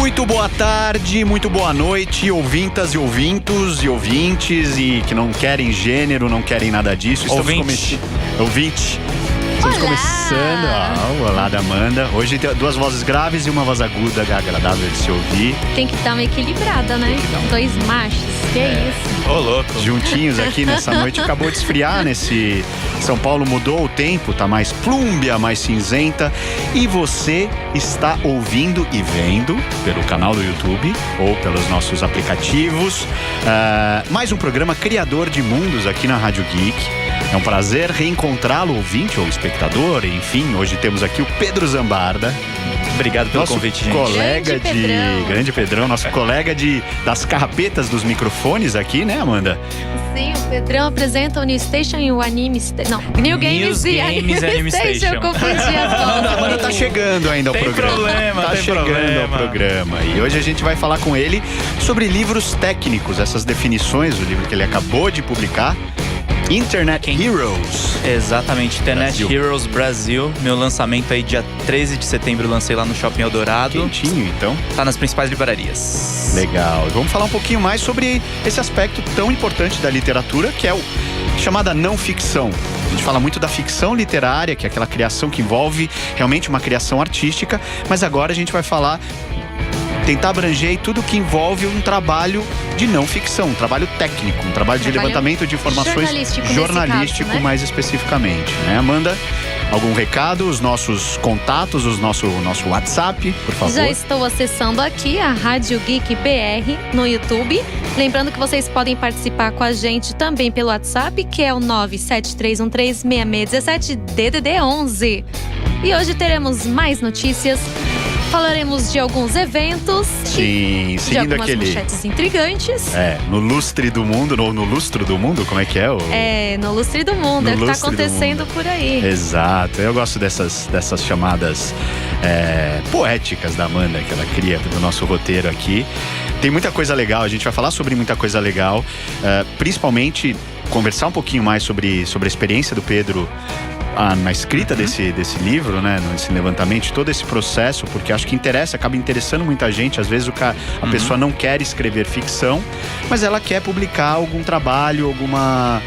Muito boa tarde, muito boa noite, ouvintas e ouvintos e ouvintes e que não querem gênero, não querem nada disso. Ouvinte. Estamos começando. Olá da Amanda. Hoje tem duas vozes graves e uma voz aguda, agradável de se ouvir. Tem que dar uma equilibrada, né? Dois machos, que é isso. Ô, louco. Juntinhos aqui nessa noite. Acabou de esfriar nesse... São Paulo mudou o tempo, tá mais plúmbia, mais cinzenta. E você está ouvindo e vendo pelo canal do YouTube ou pelos nossos aplicativos. Mais um programa Criador de Mundos aqui na Rádio Geek. É um prazer reencontrá-lo, ouvinte ou espectador. Enfim, hoje temos aqui o Pedro Zambarda. Obrigado pelo convite, gente. Colega Grande Pedrão, nosso colega das carrapetas dos microfones aqui, né, Amanda? Sim, o Pedrão apresenta o New Station e o Anime Station. Não, New Games e Anime Station. Eu confundi as coisas. A Amanda tá chegando ainda ao programa. Tá chegando ao programa. E hoje a gente vai falar com ele sobre livros técnicos, essas definições, o livro que ele acabou de publicar. Internet Heroes. Exatamente, Internet Brasil. Heroes Brasil. Meu lançamento aí dia 13 de setembro, lancei lá no Shopping Eldorado. Quentinho, então. Tá nas principais livrarias. Legal. Vamos falar um pouquinho mais sobre esse aspecto tão importante da literatura, que é o chamada não ficção. A gente fala muito da ficção literária, que é aquela criação que envolve realmente uma criação artística, mas agora a gente vai falar, tentar abranger tudo que envolve um trabalho de não ficção, um trabalho técnico, um trabalho de levantamento de informações jornalístico caso, né? Mais especificamente, né, Amanda? Algum recado, os nossos contatos, o nosso WhatsApp, por favor. Já estou acessando aqui a Rádio Geek BR no YouTube. Lembrando que vocês podem participar com a gente também pelo WhatsApp, que é o 973136617 DDD 11. E hoje teremos mais notícias. Falaremos de alguns eventos. Sim, de seguindo algumas aquele... manchetes intrigantes. No lustre do mundo, no lustro do mundo, como é que é? No lustre do mundo, No é o que tá lustre do acontecendo por aí. Exato, eu gosto dessas chamadas poéticas da Amanda, que ela cria do nosso roteiro aqui. Tem muita coisa legal, a gente vai falar sobre muita coisa legal, principalmente conversar um pouquinho mais sobre a experiência do Pedro na escrita desse livro, né, nesse levantamento, todo esse processo, porque acho que acaba interessando muita gente. Às vezes a pessoa não quer escrever ficção, mas ela quer publicar algum trabalho, alguma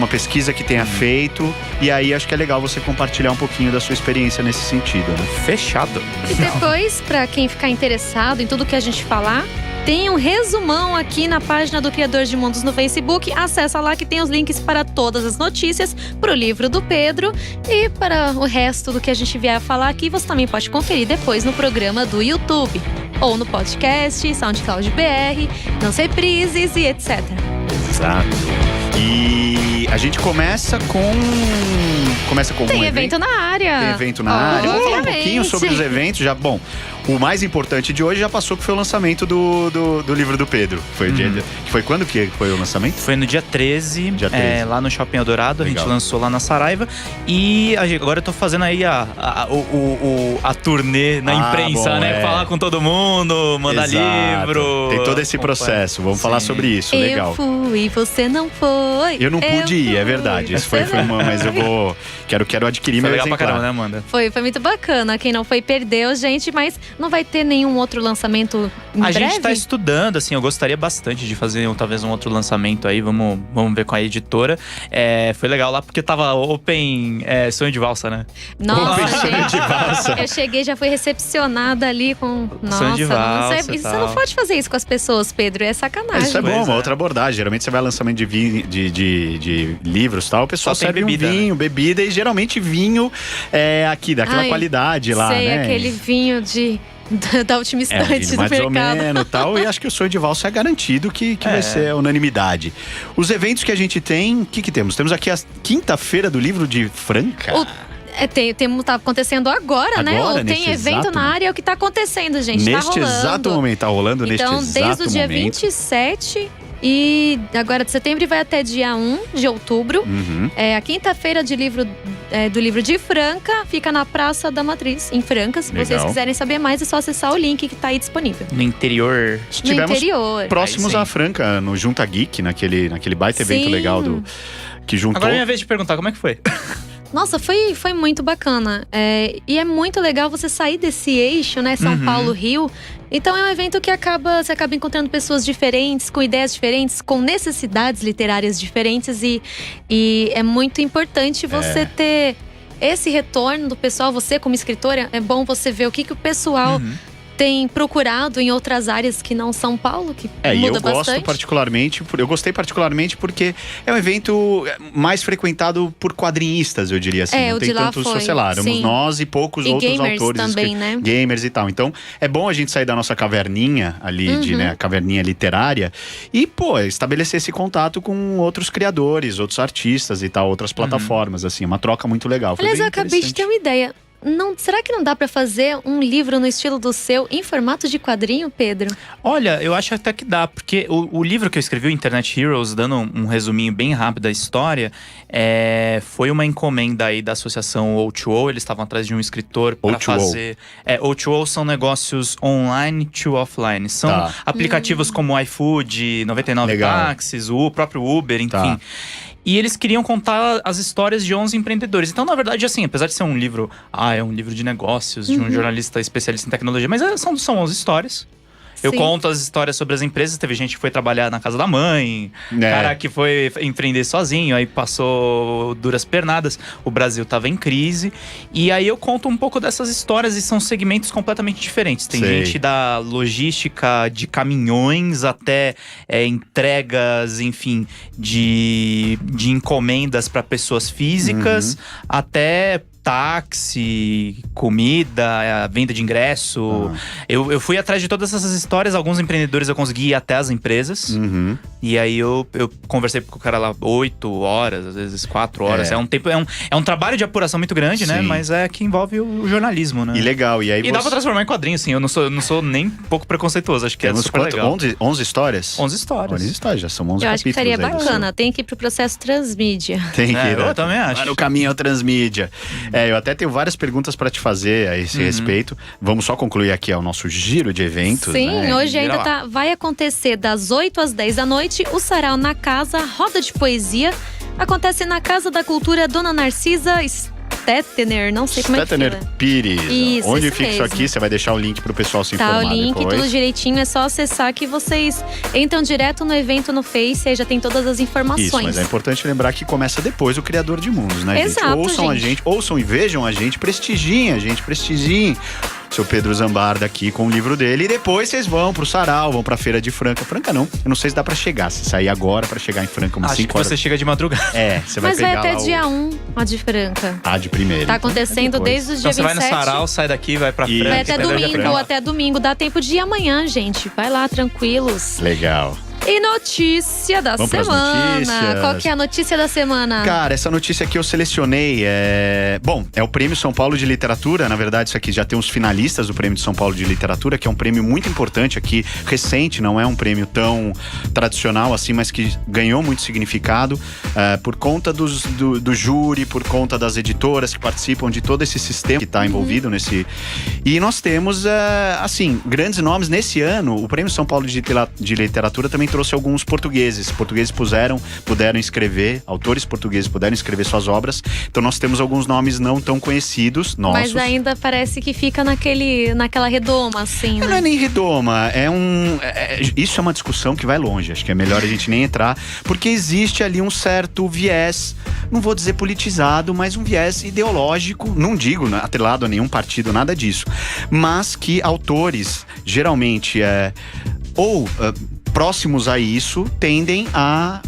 pesquisa que tenha feito, e aí acho que é legal você compartilhar um pouquinho da sua experiência nesse sentido, né? Fechado. E depois, para quem ficar interessado em tudo que a gente falar, tem um resumão aqui na página do Criador de Mundos no Facebook. Acessa lá que tem os links para todas as notícias, para o livro do Pedro e para o resto do que a gente vier a falar aqui. Você também pode conferir depois no programa do YouTube ou no podcast, SoundCloud BR, nas reprises e etc. Exato. E a gente começa com Tem evento na área. Tem evento na área. Vamos falar um pouquinho sobre os eventos. O mais importante de hoje já passou, que foi o lançamento do livro do Pedro. Foi quando que foi o lançamento? Foi no dia 13, lá no Shopping Eldorado. Legal. A gente lançou lá na Saraiva. E agora eu tô fazendo aí a turnê na imprensa, né? Falar com todo mundo, mandar livro. Tem todo esse processo. Vamos falar sobre isso. Legal. Eu fui e você não foi. Eu não pude ir, é verdade. Isso foi mas eu vou... Quero adquirir meu exemplar. Foi legal pra caramba, né, Amanda? Foi muito bacana. Quem não foi, perdeu, gente. Mas não vai ter nenhum outro lançamento em breve? A gente tá estudando, assim. Eu gostaria bastante de fazer talvez um outro lançamento aí. Vamos ver com a editora. Foi legal lá porque tava Open Sonho de Valsa, né? Nossa, Sonho de Valsa. Eu cheguei, já fui recepcionada ali com... Sonho de Valsa, você não pode fazer isso com as pessoas, Pedro. É sacanagem. Isso é bom, uma outra abordagem. Geralmente você vai a lançamento de livros e tal, o pessoal serve bebida, um vinho, bebida, e geralmente vinho aqui, daquela qualidade lá, né? Aquele vinho da última estante do mais mercado. ou menos, tal, e acho que o Sonho de Valsa é garantido que vai ser unanimidade. Os eventos que a gente tem, o que temos? Temos aqui a quinta-feira do livro de Franca. Tá acontecendo agora, né? Ou tem evento na área, é o que tá acontecendo, gente. Neste exato momento, tá rolando neste exato momento. Então, desde o dia 27 e agora de setembro vai até dia 1 de outubro. A quinta-feira do livro de Franca fica na Praça da Matriz, em Franca. Se vocês quiserem saber mais, é só acessar o link que tá aí disponível. No interior. Estivemos próximos à Franca, no Junta Geek, naquele baita evento legal que juntou. Agora é minha vez de perguntar, como é que foi? Nossa, foi muito bacana. E é muito legal você sair desse eixo, né? São Paulo, Rio. Então é um evento que você acaba encontrando pessoas diferentes, com ideias diferentes, com necessidades literárias diferentes. E é muito importante você ter esse retorno do pessoal. Você, como escritora, é bom você ver o que o pessoal tem procurado em outras áreas que não São Paulo, que muda bastante. Eu gostei particularmente porque é um evento mais frequentado por quadrinistas, eu diria assim. Não tem tantos, sei lá, éramos nós e poucos outros autores. Também, né? Gamers e tal. Então, é bom a gente sair da nossa caverninha ali, a caverninha literária, e, estabelecer esse contato com outros criadores, outros artistas e tal, outras plataformas, assim. Uma troca muito legal. Foi Aliás, eu acabei de ter uma ideia. Será que não dá pra fazer um livro no estilo do seu, em formato de quadrinho, Pedro? Olha, eu acho até que dá, porque o livro que eu escrevi, o Internet Heroes, dando um resuminho bem rápido da história, foi uma encomenda aí da associação O2O. Eles estavam atrás de um escritor para fazer… O2O são negócios online to offline. São aplicativos como iFood, 99 Táxis, o próprio Uber, enfim. E eles queriam contar as histórias de 11 empreendedores. Então, na verdade, assim, apesar de ser um livro… é um livro de negócios, de um jornalista especialista em tecnologia. Mas são 11 histórias. Eu conto as histórias sobre as empresas. Teve gente que foi trabalhar na casa da mãe, cara que foi empreender sozinho, aí passou duras pernadas. O Brasil tava em crise. E aí eu conto um pouco dessas histórias, e são segmentos completamente diferentes. Tem gente da logística de caminhões até entregas, enfim, de encomendas para pessoas físicas, até táxi, comida, venda de ingresso. Eu fui atrás de todas essas histórias. Alguns empreendedores eu consegui ir até as empresas. E aí eu conversei com o cara lá 8 horas, às vezes 4 horas. É um trabalho de apuração muito grande, né? Mas que envolve o jornalismo, né? E legal. E aí dá pra transformar em quadrinho, assim. Eu não sou nem um pouco preconceituoso. Acho que é super legal. 11 histórias? 11 histórias. 11 histórias, já são 11 capítulos. Eu acho que seria bacana. Tem que ir pro processo transmídia. Tem que ir, eu também acho. Vai no caminho ao transmídia. Eu até tenho várias perguntas para te fazer a esse respeito. Vamos só concluir aqui o nosso giro de eventos. Sim, hoje ainda vai acontecer das 8 às 10 da noite o Sarau na Casa, roda de poesia. Acontece na Casa da Cultura Dona Narcisa Stettener, não sei como é que fala. Pires. Isso, Onde isso fica isso mesmo. aqui? Você vai deixar o link pro pessoal se informar o link, depois. tudo direitinho. É só acessar que vocês entram direto no evento no Face, aí já tem todas as informações. Isso, mas é importante lembrar que começa depois o Criador de Mundos, né, Exato, gente? Ouçam a gente, ouçam e vejam a gente, prestigiem a gente, prestigiem seu Pedro Zambarda aqui com o livro dele. E depois vocês vão pro Sarau, vão pra Feira de Franca. Franca não, eu não sei se dá pra chegar. Se sair agora pra chegar em Franca umas 5 horas. Você chega de madrugada. Você vai Mas pegar vai até lá dia 1, a de Franca. de primeiro. Tá acontecendo desde o dia 27. Você vai no Sarau, sai daqui, vai pra Franca. Vai até domingo. Dá tempo de ir amanhã, gente. Vai lá, tranquilos. Legal. E notícia da semana. Qual que é a notícia da semana? Cara, essa notícia aqui eu selecionei. É o Prêmio São Paulo de Literatura. Na verdade, isso aqui já tem os finalistas do Prêmio de São Paulo de Literatura, que é um prêmio muito importante aqui, recente, não é um prêmio tão tradicional assim, mas que ganhou muito significado por conta do júri, por conta das editoras que participam de todo esse sistema que está envolvido nesse. E nós temos, grandes nomes nesse ano. O Prêmio São Paulo de Literatura também trouxe alguns portugueses. Portugueses puderam escrever, autores portugueses puderam escrever suas obras. Então nós temos alguns nomes não tão conhecidos, nossos. Mas ainda parece que fica naquela redoma, assim, né? Não é nem redoma, isso é uma discussão que vai longe. Acho que é melhor a gente nem entrar, porque existe ali um certo viés, não vou dizer politizado, mas um viés ideológico, não digo atrelado a nenhum partido, nada disso. Mas que autores, geralmente, próximos a isso, tendem a,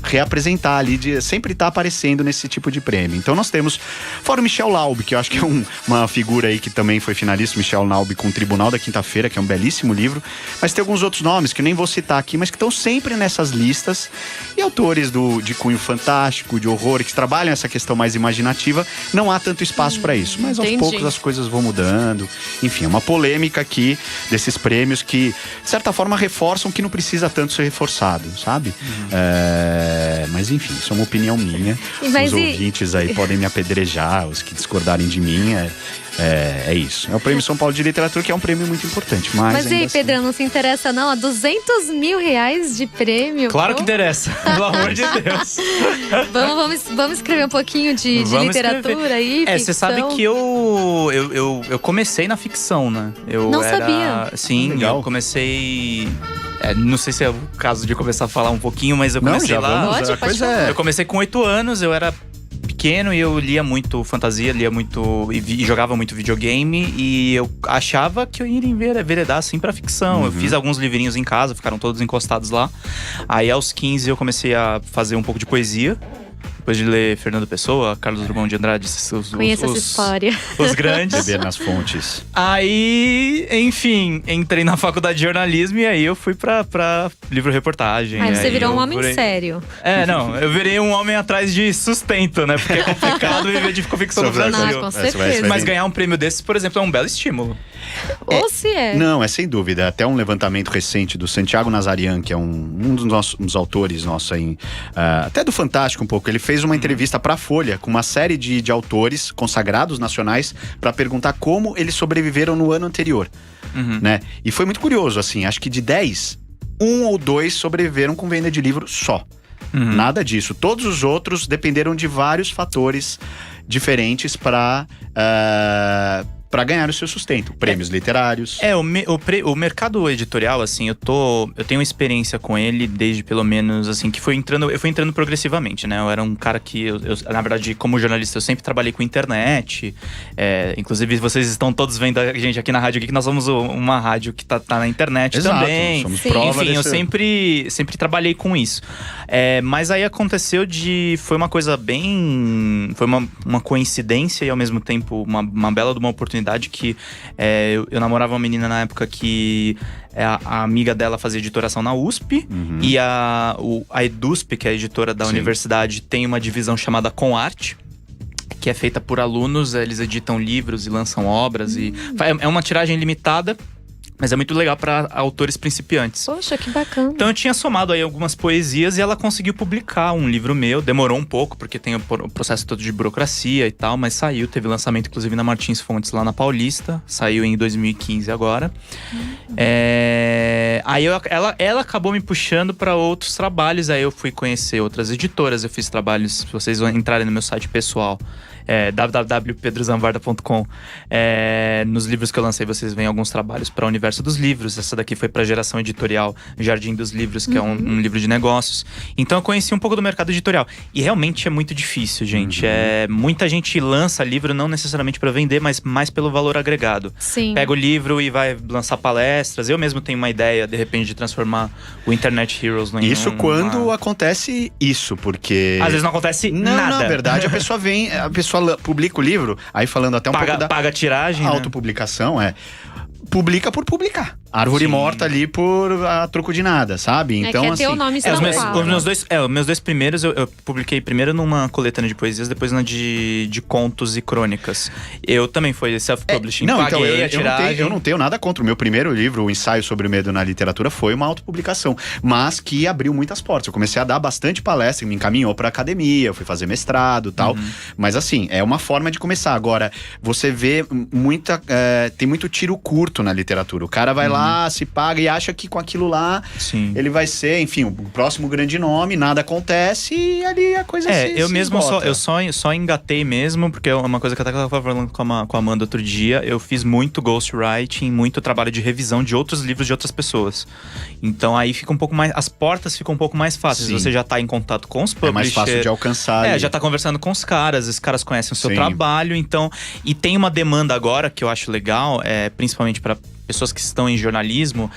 reapresentar ali, sempre tá aparecendo nesse tipo de prêmio. Então nós temos, fora o Michel Laub, que eu acho que é uma figura aí que também foi finalista, Michel Laub com o Tribunal da Quinta-feira, que é um belíssimo livro, mas tem alguns outros nomes que eu nem vou citar aqui, mas que estão sempre nessas listas, e autores de cunho fantástico, de horror, que trabalham essa questão mais imaginativa, não há tanto espaço para isso, mas aos poucos as coisas vão mudando. Enfim, é uma polêmica aqui desses prêmios que, de certa forma, reforçam que não precisa tanto ser reforçado, sabe? Mas enfim, isso é uma opinião minha. Os ouvintes aí podem me apedrejar, os que discordarem de mim. É isso. É o Prêmio São Paulo de Literatura, que é um prêmio muito importante. Mas e aí, assim... Pedrão, não se interessa não? 200 mil reais de prêmio. Claro que interessa, pelo amor de Deus. Vamos escrever um pouquinho de literatura aí, ficção. Você sabe que eu comecei na ficção, né? Não sabia. Sim, legal. Eu comecei... não sei se é o caso de começar a falar um pouquinho, mas eu comecei lá... Eu comecei com 8 anos, eu era pequeno e eu lia muito fantasia, lia muito e jogava muito videogame, e eu achava que eu ia enveredar assim pra ficção. Eu fiz alguns livrinhos em casa, ficaram todos encostados lá. Aí aos 15 eu comecei a fazer um pouco de poesia. Depois de ler Fernando Pessoa, Carlos Drummond de Andrade, conheço essa história. Os grandes. Beber nas fontes. Aí, enfim, entrei na faculdade de jornalismo e aí eu fui pra livro-reportagem. Aí você virou um homem sério. Não, eu virei um homem atrás de sustento, né? Porque é complicado viver de ficção no Brasil. Com certeza. Mas ganhar um prêmio desses, por exemplo, é um belo estímulo. Ou se é. Não, é sem dúvida. Até um levantamento recente do Santiago Nazarian, que é um dos autores nossos aí, até do Fantástico um pouco. Ele fez uma entrevista pra Folha com uma série de autores consagrados nacionais pra perguntar como eles sobreviveram no ano anterior, né? E foi muito curioso, assim, acho que de 10, 1 ou 2 sobreviveram com venda de livro só. Nada disso. Todos os outros dependeram de vários fatores diferentes para ganhar o seu sustento. Prêmios literários. O mercado editorial, assim, eu tenho experiência com ele desde pelo menos, assim, eu fui entrando progressivamente, né? Eu era um cara que, na verdade, como jornalista, eu sempre trabalhei com internet. Inclusive, vocês estão todos vendo a gente aqui na rádio, aqui, que nós somos uma rádio que tá na internet. Exato, também. Somos prova Enfim, eu sempre trabalhei com isso. Mas aí aconteceu foi uma coisa bem... Foi uma coincidência e, ao mesmo tempo, uma bela de uma oportunidade que eu namorava uma menina na época que a amiga dela fazia editoração na USP, e a EDUSP, que é a editora da universidade, tem uma divisão chamada Comarte, que é feita por alunos. Eles editam livros e lançam obras, e é uma tiragem limitada, mas é muito legal para autores principiantes. Poxa, que bacana. Então eu tinha somado aí algumas poesias e ela conseguiu publicar um livro meu. Demorou um pouco, porque tem o processo todo de burocracia e tal, mas saiu. Teve lançamento, inclusive, na Martins Fontes, lá na Paulista. Saiu em 2015 agora. Aí ela acabou me puxando para outros trabalhos. Aí eu fui conhecer outras editoras. Eu fiz trabalhos, se vocês vão entrarem no meu site pessoal, www.pedrozanvarda.com. Nos livros que eu lancei, vocês veem alguns trabalhos para o Universo dos Livros. Essa daqui foi para a Geração Editorial Jardim dos Livros, que é um livro de negócios. Então eu conheci um pouco do mercado editorial. E realmente é muito difícil, gente. Muita gente lança livro não necessariamente para vender, mas mais pelo valor agregado. Sim. Pega o livro e vai lançar palestras. Eu mesmo tenho uma ideia, de repente, de transformar o Internet Heroes em Isso quando acontece isso, porque... Às vezes não acontece nada. Na verdade, a pessoa publica o livro, aí falando até um pouco da... Paga a tiragem, autopublicação, publica por publicar. Árvore morta ali por a troco de nada, sabe? Então, quer ter o nome os meus dois primeiros, eu publiquei primeiro numa coletânea de poesias, depois na de contos e crônicas. Eu também fui self-publishing. Paguei a tiragem. Eu não tenho nada contra. O meu primeiro livro, O Ensaio sobre o Medo na Literatura, foi uma autopublicação, mas que abriu muitas portas. Eu comecei a dar bastante palestra, me encaminhou pra academia, eu fui fazer mestrado e tal. Mas assim, é uma forma de começar. Agora, você vê tem muito tiro curto na literatura. O cara vai lá, se paga e acha que com aquilo lá ele vai ser, enfim, o próximo grande nome, nada acontece e ali a coisa eu mesmo só engatei mesmo, porque é uma coisa que eu até estava falando com a Amanda outro dia. Eu fiz muito ghostwriting, muito trabalho de revisão de outros livros de outras pessoas. Então aí fica um pouco mais, as portas ficam um pouco mais fáceis. Você já tá em contato com os publishers. É mais fácil de alcançar. Já tá conversando com os caras conhecem o seu trabalho, então... E tem uma demanda agora que eu acho legal, principalmente para pessoas que estão em jornalismo,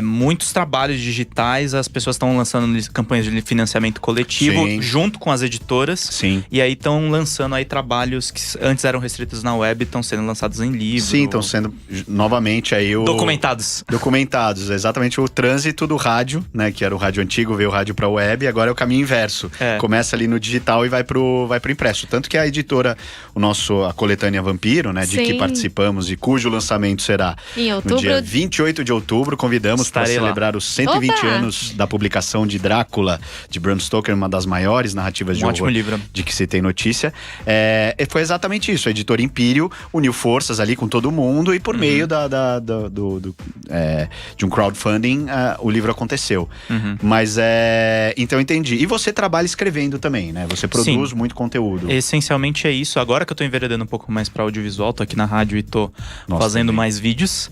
muitos trabalhos digitais, as pessoas estão lançando campanhas de financiamento coletivo junto com as editoras. E aí estão lançando aí trabalhos que antes eram restritos na web, estão sendo lançados em livro. Estão sendo novamente aí documentados, exatamente o trânsito do rádio, né, que era o rádio antigo, veio o rádio para web, e agora é o caminho inverso. Começa ali no digital e vai pro impresso. Tanto que a editora, a coletânea Vampiro, né, de que participamos e cujo lançamento será em Em outubro. No dia 28 de outubro, convidamos para Estarei lá. celebrar os 120 Opa! anos da publicação de Drácula, de Bram Stoker, uma das maiores narrativas de Um ótimo horror livro. de que se tem notícia. Foi exatamente isso. A editora Império uniu forças ali com todo mundo e por meio de um crowdfunding o livro aconteceu. Mas então eu entendi. E você trabalha escrevendo também, né? Você produz muito conteúdo. Essencialmente é isso. Agora que eu tô enveredando um pouco mais pra audiovisual, tô aqui na rádio e tô fazendo também. mais vídeos.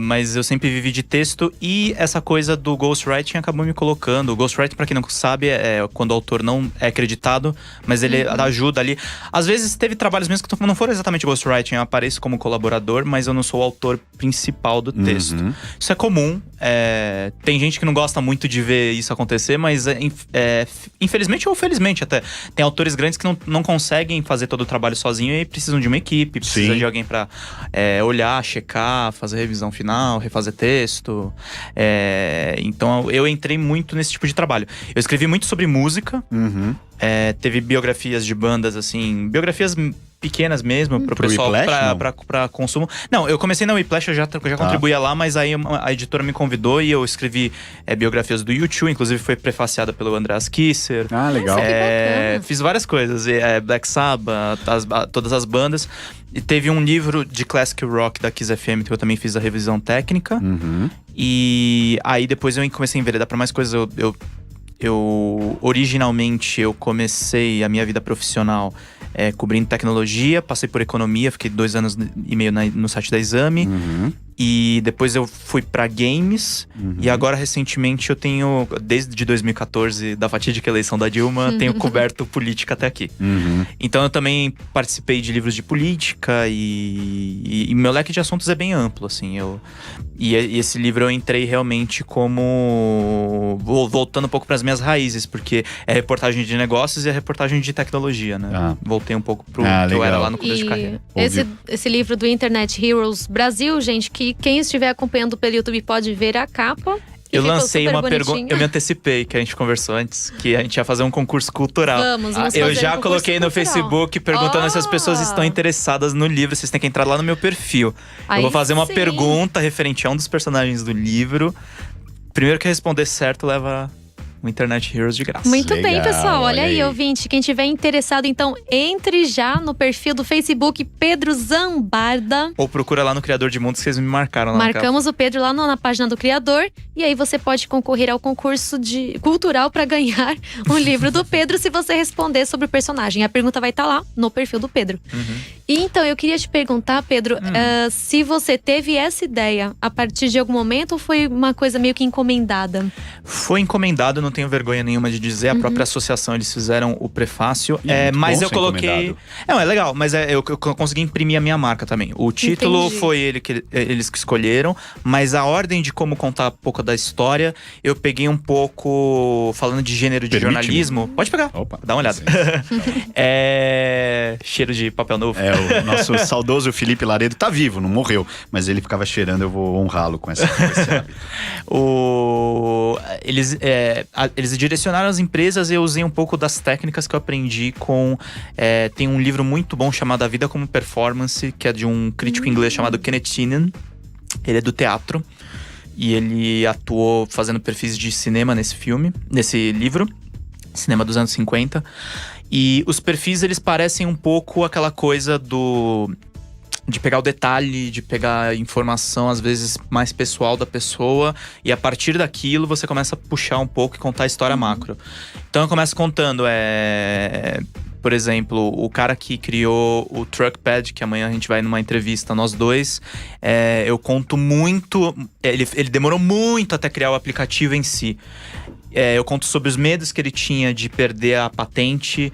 Mas eu sempre vivi de texto e essa coisa do ghostwriting acabou me colocando. O ghostwriting, pra quem não sabe, é quando o autor não é acreditado, mas ele ajuda ali. Às vezes teve trabalhos mesmo que não foram exatamente ghostwriting, eu apareço como colaborador, mas eu não sou o autor principal do texto. Isso é comum. Tem gente que não gosta muito de ver isso acontecer, mas infelizmente ou felizmente até, tem autores grandes que não conseguem fazer todo o trabalho sozinho e precisam de uma equipe, precisam de alguém pra olhar, checar, fazer revisão final, refazer texto. Então eu entrei muito nesse tipo de trabalho. Eu escrevi muito sobre música. Teve biografias de bandas, assim, biografias pequenas mesmo, pro pessoal, pra consumo. Não, eu comecei na Whiplash, eu já contribuía lá, mas aí a editora me convidou e eu escrevi biografias do U2, inclusive foi prefaciada pelo Andreas Kisser. Ah, legal. Nossa, que bacana. Fiz várias coisas, Black Sabbath, todas as bandas. E teve um livro de classic rock da Kiss FM que eu também fiz a revisão técnica. E aí depois eu comecei a enveredar pra mais coisas. Originalmente eu comecei a minha vida profissional cobrindo tecnologia, passei por economia, fiquei 2 anos e meio no site da Exame. E depois eu fui pra games. E agora, recentemente, eu tenho, desde 2014, da fatídica eleição da Dilma, tenho coberto política até aqui. Então eu também participei de livros de política e meu leque de assuntos é bem amplo, assim. E esse livro eu entrei realmente como voltando um pouco pras minhas raízes, porque é reportagem de negócios e é reportagem de tecnologia, né? Voltei um pouco pro que eu era lá no começo de carreira. Esse livro do Internet Heroes Brasil, gente, que quem estiver acompanhando pelo YouTube pode ver a capa. Eu lancei uma pergunta, eu me antecipei, que a gente conversou antes, que a gente ia fazer um concurso cultural. Vamos Eu já fazer um coloquei no concurso cultural. Facebook perguntando se as pessoas estão interessadas no livro. Vocês têm que entrar lá no meu perfil. Aí eu vou fazer uma sim. pergunta referente a um dos personagens do livro. Primeiro que responder certo leva o Internet Heroes de graça. Muito bem, Legal, pessoal. Olha olha aí, aí. ouvinte. Quem tiver interessado, então, entre já no perfil do Facebook Pedro Zambarda. Ou procura lá no Criador de Mundos, que vocês me marcaram lá. Marcamos o Pedro lá na página do Criador. E aí você pode concorrer ao concurso cultural para ganhar o livro do Pedro se você responder sobre o personagem. A pergunta vai estar lá no perfil do Pedro. E então, eu queria te perguntar, Pedro, se você teve essa ideia a partir de algum momento ou foi uma coisa meio que encomendada? Foi encomendado, não tenho vergonha nenhuma de dizer. A própria associação, eles fizeram o prefácio. muito Mas bom eu ser coloquei. encomendado. Não, é legal, mas eu consegui imprimir a minha marca também. O título Entendi. foi eles que escolheram, mas a ordem de como contar um pouco da história, eu peguei um pouco. Falando de gênero de Permite-me? jornalismo. Pode pegar. Opa, Dá uma olhada. sim. Cheiro de papel novo. O nosso saudoso Felipe Laredo tá vivo, não morreu. Mas ele ficava cheirando, eu vou honrá-lo com esse hábito. Eles direcionaram as empresas e eu usei um pouco das técnicas que eu aprendi com… tem um livro muito bom chamado A Vida como Performance, que é de um crítico inglês chamado Kenneth Tynan. Ele é do teatro e ele atuou fazendo perfis de cinema nesse livro, cinema dos anos 50. E os perfis, eles parecem um pouco aquela coisa de pegar o detalhe, de pegar a informação, às vezes, mais pessoal da pessoa. E a partir daquilo, você começa a puxar um pouco e contar a história macro. Então, eu começo contando, por exemplo, o cara que criou o Truckpad, que amanhã a gente vai numa entrevista, nós dois. Eu conto muito… Ele demorou muito até criar o aplicativo em si. Eu conto sobre os medos que ele tinha de perder a patente,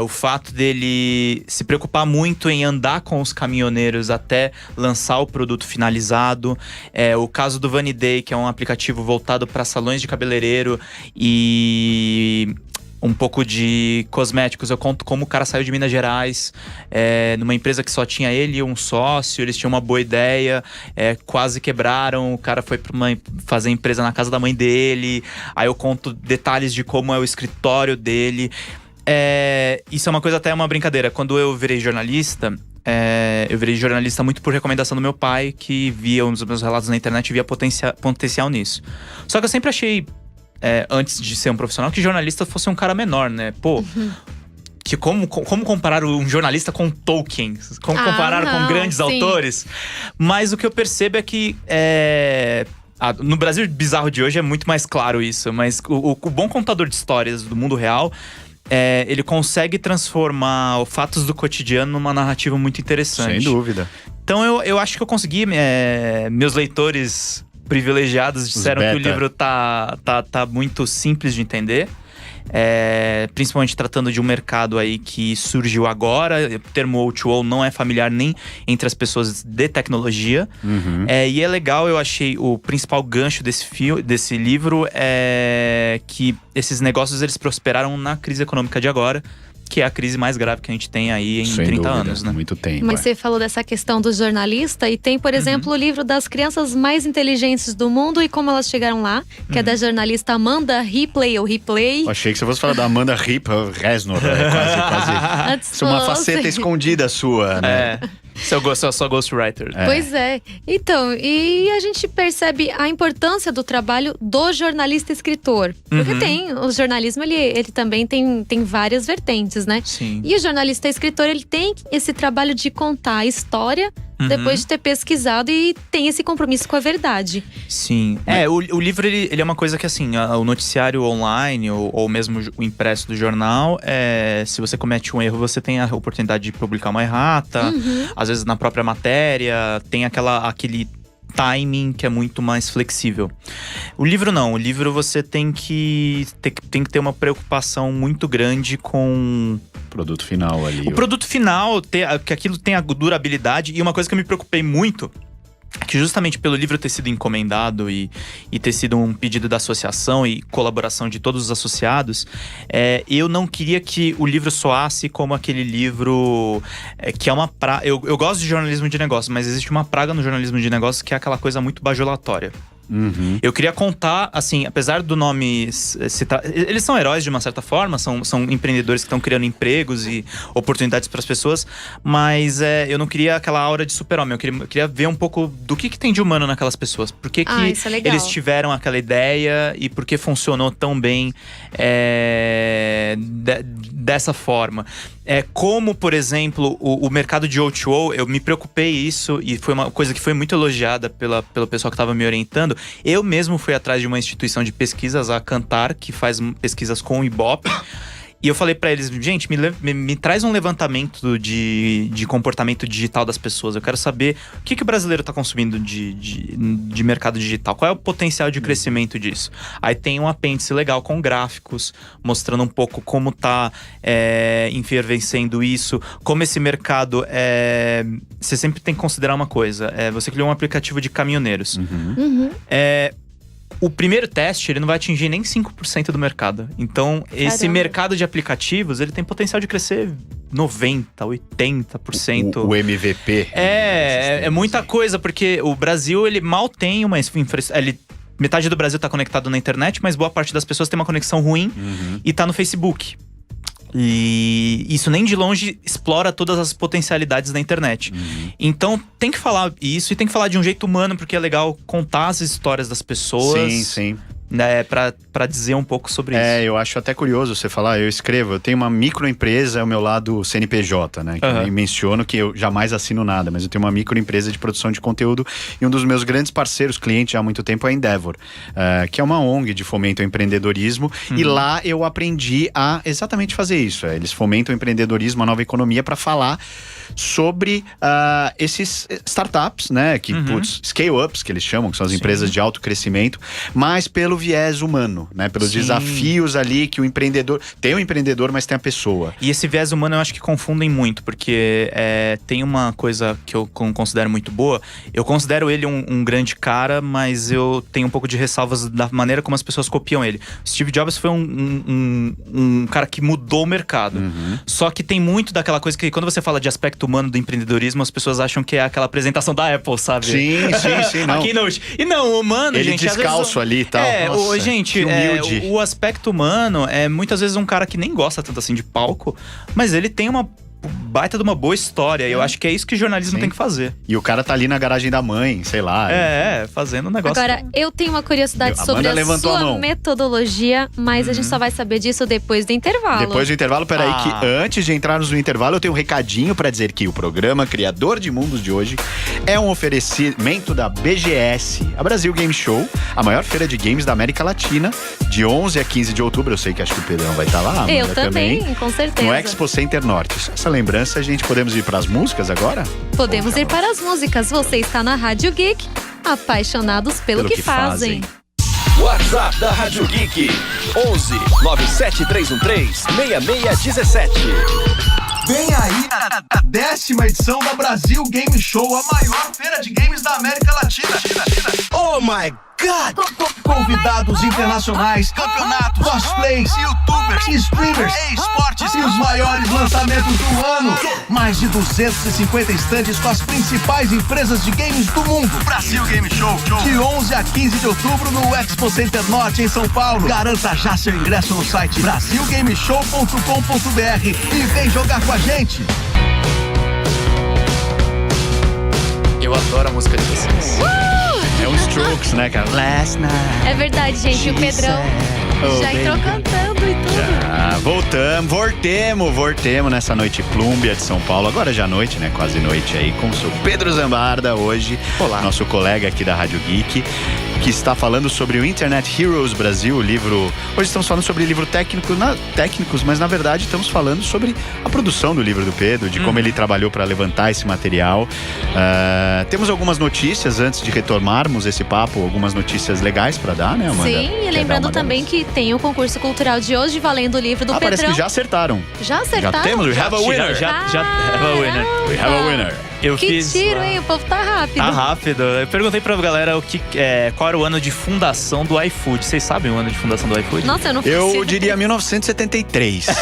o fato dele se preocupar muito em andar com os caminhoneiros até lançar o produto finalizado, o caso do Vaniday, que é um aplicativo voltado para salões de cabeleireiro e um pouco de cosméticos. Eu conto como o cara saiu de Minas Gerais, numa empresa que só tinha ele e um sócio. Eles tinham uma boa ideia, quase quebraram. O cara foi fazer empresa na casa da mãe dele. Aí eu conto detalhes de como é o escritório dele. Isso é uma coisa, até uma brincadeira. Quando eu virei jornalista, eu virei jornalista muito por recomendação do meu pai, que via uns dos meus relatos na internet e via potencial nisso. Só que eu sempre achei, antes de ser um profissional, que jornalista fosse um cara menor, né? Pô… Que como comparar um jornalista com Tolkien? Como comparar com grandes autores? Mas o que eu percebo é que… no Brasil bizarro de hoje é muito mais claro isso. Mas o bom contador de histórias do mundo real… ele consegue transformar os fatos do cotidiano numa narrativa muito interessante. Sem dúvida. Então eu acho que eu consegui… meus leitores privilegiados disseram que o livro tá muito simples de entender. Principalmente tratando de um mercado aí que surgiu agora. O termo O2O não é familiar nem entre as pessoas de tecnologia. E é legal, eu achei, o principal gancho desse livro é que esses negócios eles prosperaram na crise econômica de agora, que é a crise mais grave que a gente tem aí em 30 anos, né? Muito tempo. Mas você falou dessa questão do jornalista, e tem, por exemplo, o livro das crianças mais inteligentes do mundo e como elas chegaram lá, que é da jornalista Amanda Ripley, ou Ripley. Eu achei que você fosse falar da Amanda Resnor, quase. Isso é uma faceta escondida sua, né? Eu sou ghostwriter. Pois é. Então, e a gente percebe a importância do trabalho do jornalista escritor. Porque o jornalismo, ele também tem várias vertentes, né? Sim. E o jornalista escritor, ele tem esse trabalho de contar a história depois de ter pesquisado e tem esse compromisso com a verdade. Sim. O livro, ele é uma coisa que, assim, o noticiário online ou mesmo o impresso do jornal, se você comete um erro, você tem a oportunidade de publicar uma errata. Às vezes na própria matéria, tem aquele timing que é muito mais flexível. O livro não. O livro você tem que ter uma preocupação muito grande com… produto final ali. O produto final, que aquilo tenha durabilidade. E uma coisa que eu me preocupei muito, que justamente pelo livro ter sido encomendado e ter sido um pedido da associação e colaboração de todos os associados, eu não queria que o livro soasse como aquele livro que é uma praga. Eu gosto de jornalismo de negócios, mas existe uma praga no jornalismo de negócios que é aquela coisa muito bajulatória. Eu queria contar, assim, apesar do nome citar, eles são heróis de uma certa forma, são empreendedores que estão criando empregos e oportunidades para as pessoas, mas eu não queria aquela aura de super-homem, eu queria ver um pouco do que tem de humano naquelas pessoas, por que eles tiveram aquela ideia e por que funcionou tão bem dessa forma. Como, por exemplo, o mercado de O2O, eu me preocupei isso e foi uma coisa que foi muito elogiada pelo pessoal que estava me orientando. Eu mesmo fui atrás de uma instituição de pesquisas, a Kantar, que faz pesquisas com o Ibope. E eu falei pra eles, gente, me traz um levantamento de comportamento digital das pessoas. Eu quero saber o que o brasileiro tá consumindo de mercado digital. Qual é o potencial de crescimento disso? Aí tem um apêndice legal com gráficos, mostrando um pouco como tá efervescendo isso. Como esse mercado você sempre tem que considerar uma coisa. Você criou um aplicativo de caminhoneiros. O primeiro teste, ele não vai atingir nem 5% do mercado. Então, esse mercado de aplicativos, ele tem potencial de crescer 90%, 80%. O MVP. É muita coisa, porque o Brasil, ele mal tem uma infraestrutura. Metade do Brasil está conectado na internet, mas boa parte das pessoas tem uma conexão ruim e tá no Facebook. E isso nem de longe explora todas as potencialidades da internet. Então tem que falar isso e tem que falar de um jeito humano, porque é legal contar as histórias das pessoas. Sim. Pra dizer um pouco sobre isso. Eu acho até curioso você falar, eu escrevo, eu tenho uma microempresa, é o meu lado CNPJ, né? Que eu nem menciono que eu jamais assino nada, mas eu tenho uma microempresa de produção de conteúdo e um dos meus grandes parceiros, cliente há muito tempo, é a Endeavor, que é uma ONG de fomento ao empreendedorismo. E lá eu aprendi a exatamente fazer isso. Eles fomentam o empreendedorismo, a nova economia, para falar sobre esses startups, né? Que, scale-ups, que eles chamam, que são as empresas de alto crescimento, mas pelo viés humano, né? Pelos desafios ali que o empreendedor… Tem o empreendedor, mas tem a pessoa. E esse viés humano eu acho que confundem muito, porque tem uma coisa que eu considero muito boa. Eu considero ele um grande cara, mas eu tenho um pouco de ressalvas da maneira como as pessoas copiam ele. Steve Jobs foi um cara que mudou o mercado. Só que tem muito daquela coisa que quando você fala de aspecto humano do empreendedorismo, as pessoas acham que é aquela apresentação da Apple, sabe? Sim, não. A Keynote. E não, o humano, ele gente… descalço ali e tal. Nossa, gente, que humilde. o aspecto humano é muitas vezes um cara que nem gosta tanto assim de palco, mas ele tem uma baita de uma boa história. E eu acho que é isso que o jornalismo Sim. tem que fazer. E o cara tá ali na garagem da mãe, sei lá. Fazendo um negócio. Agora, eu tenho uma curiosidade A sobre Amanda a levantou a sua mão. metodologia, mas a gente só vai saber disso depois do intervalo. Depois do intervalo, peraí, Ah. que antes de entrarmos no intervalo, eu tenho um recadinho pra dizer que o programa Criador de Mundos de hoje é um oferecimento da BGS, a Brasil Game Show, a maior feira de games da América Latina, de 11 a 15 de outubro. Eu sei que acho que o Pedrão vai estar lá, a Amanda Eu também, com certeza. no Expo Center Norte. Essa lembrança, a gente podemos ir pras músicas agora? Podemos ir para as músicas. Você está na Rádio Geek, apaixonados pelo que fazem. WhatsApp da Rádio Geek 11 97313 6617. Vem aí a 10ª edição da Brasil Game Show, a maior feira de games da América Latina. Oh my God! Convidados internacionais, campeonatos, cosplays, youtubers, streamers, esportes e os maiores lançamentos do ano. Mais de 250 estandes com as principais empresas de games do mundo. Brasil Game Show, de 11 a 15 de outubro no Expo Center Norte, em São Paulo. Garanta já seu ingresso no site brasilgameshow.com.br e vem jogar com a gente. Eu adoro a música de vocês. É um Strokes, né, cara? Last night. É verdade, gente. O Pedrão Oh, já entrou baby. cantando e tudo. Voltemos nessa noite plúmbia de São Paulo. Agora já é noite, né? Quase noite aí, com o seu Pedro Zambarda hoje. Olá. Nosso colega aqui da Rádio Geek, que está falando sobre o Internet Heroes Brasil, o livro... Hoje estamos falando sobre livro técnicos, mas na verdade estamos falando sobre a produção do livro do Pedro, de como ele trabalhou para levantar esse material. Temos algumas notícias antes de retomarmos esse papo, algumas notícias legais para dar, né, Amanda? Sim, Quer e dar lembrando uma também delas? que tem o concurso cultural de hoje, valendo o livro do Parece Pedrão. que já acertaram. Já acertaram? Já temos, we have a winner. Já have a winner. We have a winner. Eu Que fiz. tiro, hein? O povo tá rápido. Tá rápido. Eu perguntei pra galera qual era o ano de fundação do iFood. Vocês sabem o ano de fundação do iFood? Nossa, eu não Eu consigo. diria 1973. Que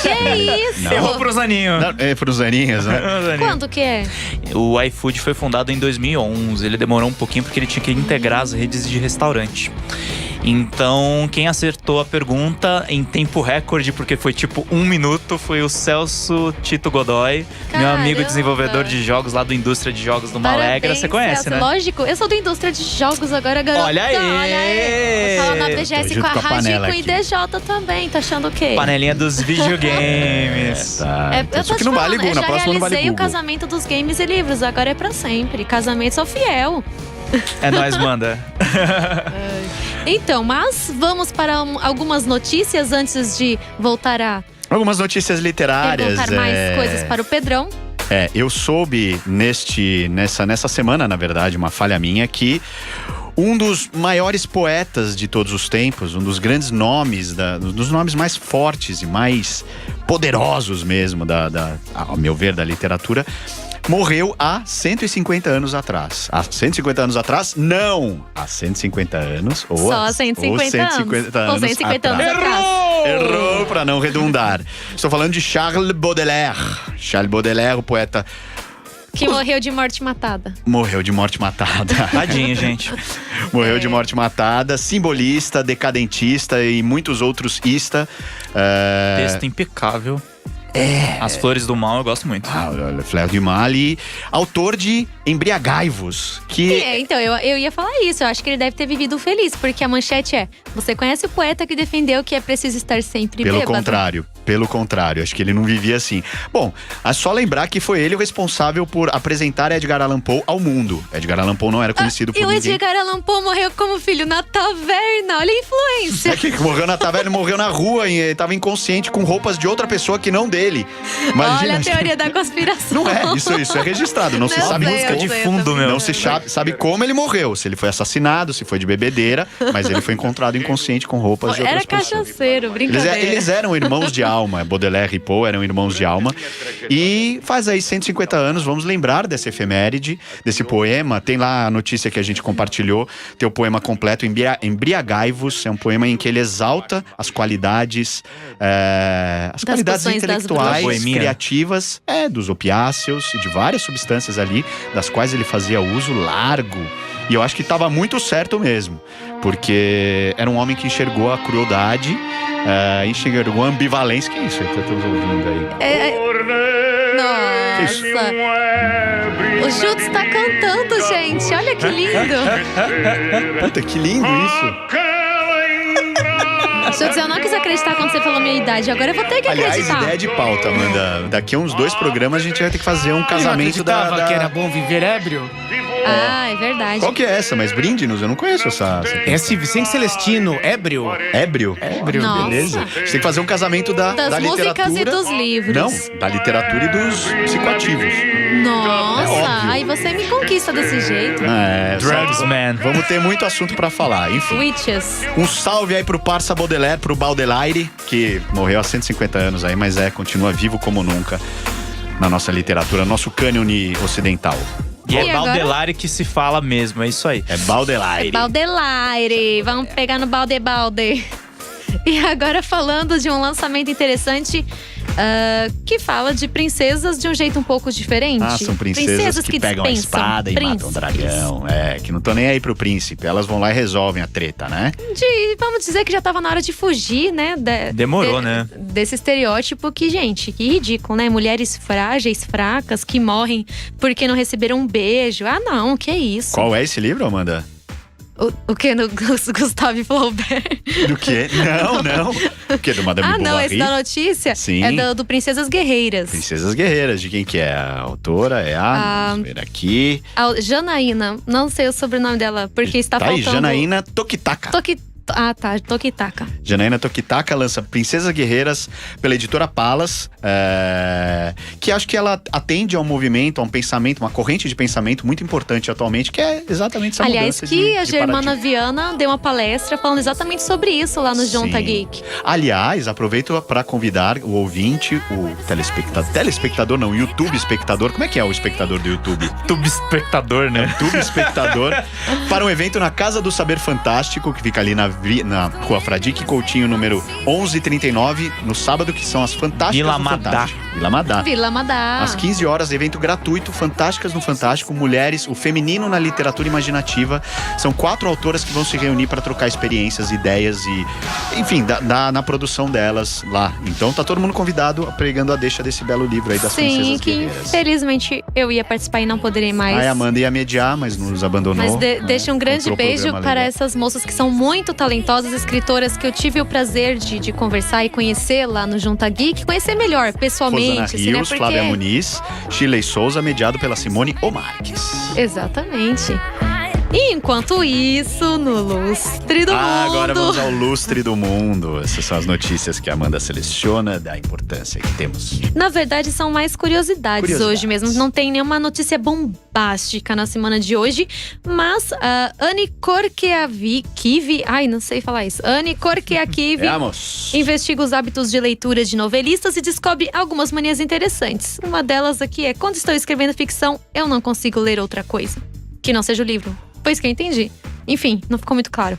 isso? Não. Errou pro Zaninho. Pros aninhos, né? Quanto que é? O iFood foi fundado em 2011. Ele demorou um pouquinho porque ele tinha que integrar as redes de restaurante. Então, quem acertou a pergunta em tempo recorde, porque foi tipo 1 minuto, foi o Celso Tito Godoy, meu amigo Caramba. desenvolvedor de jogos lá do Indústria de Jogos do Malegra. Parabéns, Você conhece, Celso. né? Lógico, eu sou da indústria de jogos agora, garota. Olha aí! Olha aí. Eu tava na BGS Tô com a junto com a Rádio e panela com o aqui. IDJ também. Tá achando o quê? Panelinha dos videogames. Tá. É, Então, eu só tô que te não falando, vale Google. eu Na já próxima não vale realizei o Google. casamento dos games e livros, agora é pra sempre. Casamento sou fiel. É nóis, manda. Então, mas vamos para algumas notícias antes de voltar a Algumas notícias literárias. perguntar mais coisas para o Pedrão. Eu soube nessa semana, na verdade, uma falha minha, que um dos maiores poetas de todos os tempos, um dos grandes nomes, dos nomes mais fortes e mais poderosos mesmo, ao meu ver, da literatura, morreu há 150 anos atrás. Há 150 anos atrás? Não! Há 150 anos. Só há 150 anos. Ou 150 anos atrás. Errou, pra não redundar. Estou falando de Charles Baudelaire. Charles Baudelaire, o poeta, Que morreu de morte matada. morreu de morte matada. Tadinho, gente. Morreu de morte matada, simbolista, decadentista e muitos outros ista. Texto impecável. As Flores do Mal eu gosto muito. Le Fleur du Mal, e autor de Embriagai-vos, que Então, eu ia falar isso. Eu acho que ele deve ter vivido feliz, porque a manchete é: você conhece o poeta que defendeu que é preciso estar sempre pelo contrário, acho que ele não vivia assim. Bom, é só lembrar que foi ele o responsável por apresentar Edgar Allan Poe ao mundo. Edgar Allan Poe não era conhecido por E o ninguém. Edgar Allan Poe morreu como filho na taverna. Olha a influência. É que morreu na taverna, morreu na rua e estava inconsciente com roupas de outra pessoa que não dele. Imagina, Olha a teoria da conspiração. Não é, isso é registrado, não se Não sabe sei, música eu de sei, eu fundo, tô meu. Não se sabe como ele morreu, se ele foi assassinado, se foi de bebedeira, mas ele foi encontrado inconsciente com roupas de outras Era pessoas. cachaceiro, brincadeira. Eles eram irmãos de alma, Baudelaire e Poe eram irmãos de alma. E faz aí 150 anos, vamos lembrar dessa efeméride, desse poema. Tem lá a notícia que a gente compartilhou, tem o poema completo, Embriagai-vos. É um poema em que ele exalta as qualidades, poções das intelectuais, bruxas. criativas, dos opiáceos e de várias substâncias ali, das quais ele fazia uso largo E eu acho que estava muito certo mesmo. Porque era um homem que enxergou a crueldade, enxergou a ambivalência. Que isso? Estamos ouvindo aí. Nossa. O Schultz tá cantando, gente. Olha que lindo. Puta, que lindo isso. Schultz, eu não quis acreditar quando você falou minha idade. Agora eu vou ter que acreditar. Aliás, ideia de pauta, Amanda. Daqui a uns 2 programas a gente vai ter que fazer um casamento da... que era bom viver ébrio? Ah, é verdade. Qual que é essa? Mas brinde-nos, eu não conheço essa. Esse Vicente Celestino, ébrio? Ébrio? Nossa. Beleza. A gente tem que fazer um casamento da músicas literatura. e dos livros. Não, da literatura e dos psicoativos. Nossa, É óbvio. aí você me conquista desse jeito. Drugsman. Vamos ter muito assunto pra falar, enfim. Witches. Um salve aí pro parça Baudelaire, pro Baudelaire, que morreu há 150 anos aí, mas continua vivo como nunca na nossa literatura, nosso cânone ocidental. E é E agora? Baudelaire que se fala mesmo, é isso aí. É Baudelaire. Baudelaire. Vamos pegar no balde. E agora falando de um lançamento interessante que fala de princesas de um jeito um pouco diferente. Ah, são princesas que pegam a dispensam espada e matam o dragão. Que não estão nem aí pro príncipe. Elas vão lá e resolvem a treta, né? Vamos dizer que já tava na hora de fugir, né? Demorou, né? Desse estereótipo que, gente, que ridículo, né? Mulheres frágeis, fracas, que morrem porque não receberam um beijo. Ah, não, que isso? Qual é esse livro, Amanda? O que? No Gustave Flaubert? Do quê? Não. O quê? Do Madame Bovary? Não, esse da notícia Sim. é do Princesas Guerreiras. Princesas Guerreiras. De quem que é? A autora é vamos ver aqui. A Janaína, não sei o sobrenome dela, porque está Tá aí, faltando… Janaína Tokitaka. Tokitaka. Janaína Tokitaka lança Princesas Guerreiras pela editora Palas, que acho que ela atende a um movimento, a um pensamento, uma corrente de pensamento muito importante atualmente, que é exatamente essa Aliás, mudança que de a Germana paradigma. Viana deu uma palestra falando exatamente sobre isso lá no Junta Sim. Geek. Aliás, aproveito para convidar o ouvinte, o telespectador não, o YouTube espectador. Como é que é o espectador do YouTube? Tube espectador, né? YouTube espectador para um evento na Casa do Saber Fantástico, que fica ali na Rua Fradique Coutinho, número 1139, no sábado, que são as Fantásticas Vila no Madá. Fantástico. Vila Madá. Vila Madá. Às 15 horas, evento gratuito, Fantásticas no Fantástico, mulheres, o feminino na literatura imaginativa. São 4 autoras que vão se reunir para trocar experiências, ideias e, enfim, na produção delas lá. Então tá todo mundo convidado, pregando a deixa desse belo livro aí das Sim, Princesas que Guerreiras. infelizmente eu ia participar e não poderei mais. A Amanda ia mediar, mas nos abandonou. Mas deixa um grande Encontrou o beijo programa para legal. essas moças que são muito talentosas, escritoras que eu tive o prazer de conversar e conhecer lá no Junta Geek, conhecer melhor pessoalmente. Rosana assim, né? Rios, Porque… Flávia Muniz, Shirley Souza, mediado pela Simone Omarques. Exatamente. E enquanto isso, no lustre do mundo… Agora vamos ao lustre do mundo. Essas são as notícias que a Amanda seleciona da importância que temos. Na verdade, são mais curiosidades hoje mesmo. Não tem nenhuma notícia bombástica na semana de hoje. Mas a Anne Korkeakivi… Ai, não sei falar isso. Anne Korkeakivi Vamos! investiga os hábitos de leitura de novelistas e descobre algumas manias interessantes. Uma delas aqui é: quando estou escrevendo ficção, eu não consigo ler outra coisa que não seja o livro. Foi isso que eu entendi. Enfim, não ficou muito claro.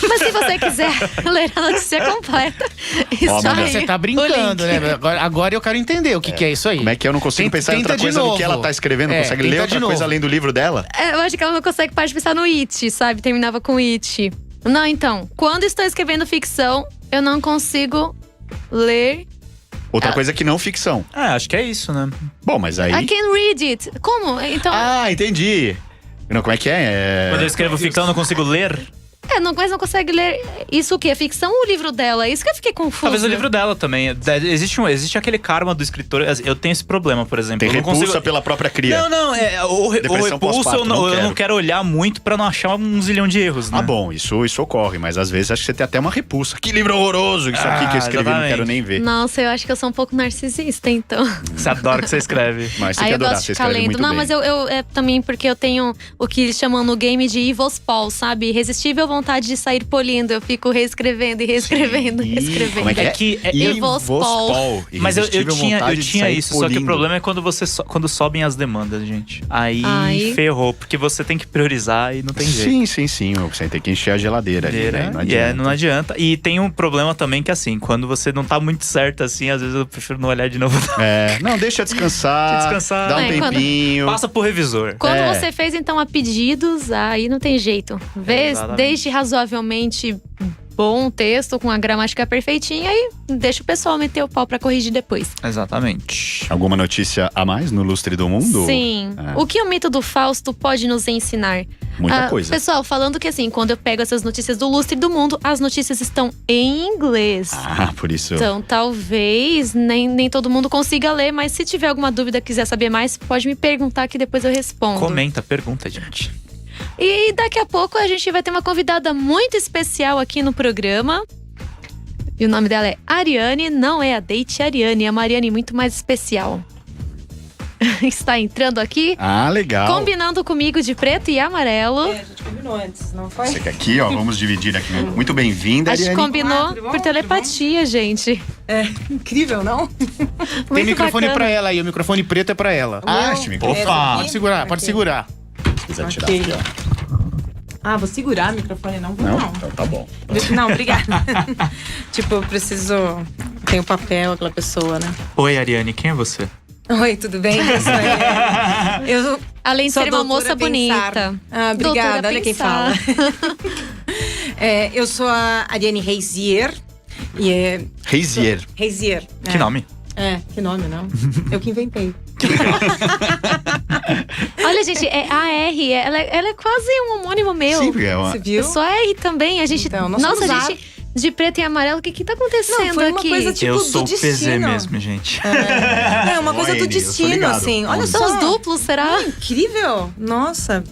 Mas se você quiser ler a notícia completa, está mas aí Você tá o brincando, link. né? Agora eu quero entender o que é isso aí. Como é que eu não consigo pensar em outra tenta de coisa do novo. que ela tá escrevendo? Não consegue ler tenta outra de coisa novo. além do livro dela? Eu acho que ela não consegue parar de pensar no It, sabe? Terminava com It. Não, então. Quando estou escrevendo ficção, eu não consigo ler… Outra coisa que não ficção. Acho que é isso, né? Bom, mas aí… I can read it. Como? Então… entendi. Não, como é que é? Quando eu escrevo ficção, eu não consigo ler. Mas não consegue ler isso o quê? Ficção ou o livro dela? É isso que eu fiquei confusa. Talvez o livro dela também. Existe aquele karma do escritor. Eu tenho esse problema, por exemplo. Tem eu não repulsa consigo… pela própria cria. Não, o Depressão repulso pós-parto, eu não quero olhar muito pra não achar um zilhão de erros, né? Bom, isso ocorre, mas às vezes acho que você tem até uma repulsa. Que livro horroroso, isso aqui que eu escrevi, não quero nem ver. Nossa, eu acho que eu sou um pouco narcisista, então. Você adora o que você escreve. Mas você Aí quer eu adorar, gosto de você ficar escreve lendo. muito bem. Mas eu também porque eu tenho o que eles chamam no game de Evil's Paul, sabe? Irresistível vontade de sair polindo. Eu fico reescrevendo e reescrevendo e reescrevendo. Como é que é? Irvospol. Mas eu tinha sair isso, só que o polindo. problema é quando sobem as demandas, gente. Aí ferrou, porque você tem que priorizar e não tem jeito. Sim. Você tem que encher a geladeira ali, né? Não adianta. E tem um problema também que assim, quando você não tá muito certo assim, às vezes eu prefiro não olhar de novo. Não, deixa descansar. Dá um tempinho. Passa pro revisor. Quando você fez, então, a pedidos, aí não tem jeito. Desde razoavelmente bom texto, com a gramática perfeitinha, e deixa o pessoal meter o pau pra corrigir depois. Exatamente. Alguma notícia a mais no Lustre do Mundo? Sim. O que o mito do Fausto pode nos ensinar? Muita coisa. Pessoal, falando que assim, quando eu pego essas notícias do Lustre do Mundo, as notícias estão em inglês. Por isso. Então, talvez nem todo mundo consiga ler, mas se tiver alguma dúvida, quiser saber mais, pode me perguntar que depois eu respondo. Comenta, pergunta, gente. E daqui a pouco a gente vai ter uma convidada muito especial aqui no programa. E o nome dela é Ariane, não é a Date Ariane, é uma Ariane muito mais especial. Está entrando aqui. Legal. Combinando comigo de preto e amarelo. A gente combinou antes, não foi? Você quer aqui, ó, vamos dividir aqui. Muito bem-vinda, A gente Ariane. combinou tudo bom? por telepatia, gente. Incrível, não? Muito Tem microfone bacana. pra ela aí, o microfone preto é pra ela. Esse microfone. Opa! Pode segurar, pode segurar. Se quiser tirar Ok. aqui, ó. Vou segurar o microfone, não vou Não? não. Então tá bom. Não, obrigada. Tipo, eu preciso… Tem o papel, aquela pessoa, né? Oi, Ariane, quem é você? Oi, tudo bem? Eu Além de sou ser uma doutora moça Pensar. bonita. Obrigada, Doutora olha quem Pensar. fala. Eu sou a Ariane Reisier. E Reisier. Reisier. Que nome? Que nome, não? Eu que inventei. Olha, gente, é AR, ela é quase um homônimo meu. Sim, porque é uma... Você viu? Eu sou R também, a gente… Então, nós nossa, somos a gente… De preto e amarelo, o que tá acontecendo Não, foi uma aqui? coisa tipo eu do sou o PZ destino. mesmo, gente. É uma coisa Oi, do Eni, eu sou destino, ligado. assim. Olha São só. os duplos, será? Incrível! Nossa.